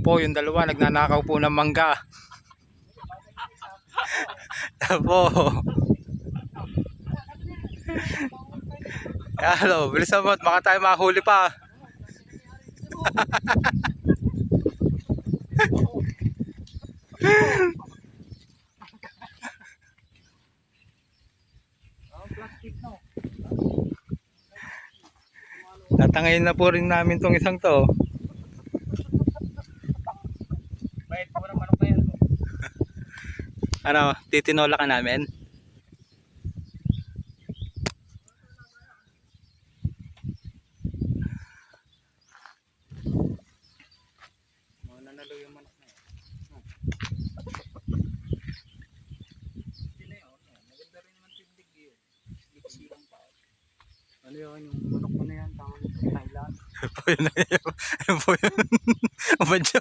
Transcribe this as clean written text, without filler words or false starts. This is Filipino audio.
po yung dalawa nagnanakaw po ng mangga. Po. Hello, bilisan mo at baka tayo mahuli pa. Tatangayin na po rin namin tong isang to. Bayad po ng manok na yan. Ano, titinola ka namin? Nanalo yung manok na yan. Maganda rin naman tindig yun. Hindi ko silang pa. Ano yun, yung manok ko na yan, tawag ito, Thailand. Po yun. Po yun. Badyo.